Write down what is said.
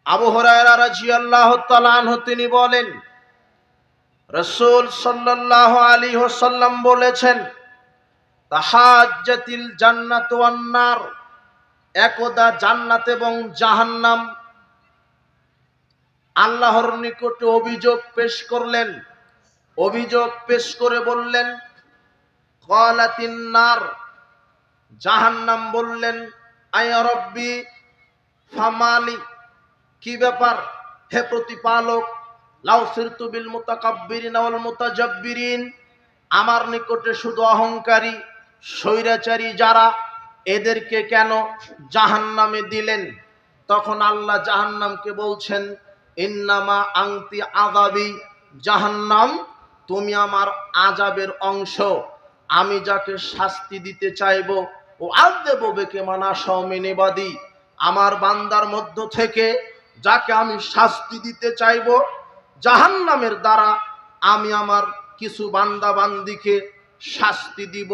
আবু হুরায়রা রাদিয়াল্লাহু তাআলা আনহু তিনি বলেন, রাসূল সাল্লাল্লাহু আলাইহি ওয়াসাল্লাম বলেছেন, তাহাজ্জাতিল জান্নাতু ওয়ান নার, একদা জান্নাত এবং জাহান্নাম আল্লাহর নিকটে অভিযোগ পেশ করলেন। অভিযোগ পেশ করে বললেন, ক্বালাতিন নার, জাহান্নাম বললেন, আয়া রব্বি ফামালি, কি ব্যাপার হে প্রতিপালক, লাউ সিরতু বিল মুতাকাব্বিরিন ওয়াল মুতাজাব্বিরিন, আমার নিকটে শুধু অহংকারী স্বৈরাচারী যারা, এদেরকে কেন জাহান্নামে দিলেন? তখন আল্লাহ জাহান্নামকে বলছেন, ইন্নামা আনতি আযাবি, জাহান্নাম তুমি আমার আযাবের অংশ। আমি যাকে শাস্তি দিতে চাইবো ও আযযাবু বিকা মান আশাউ মিন ইবাদি, আমার বান্দার মধ্য থেকে যাকে আমি শাস্তি দিতে চাইবো জাহান্নামের দ্বারা আমি আমার কিছু বান্দা বান্দীকে শাস্তি দিব।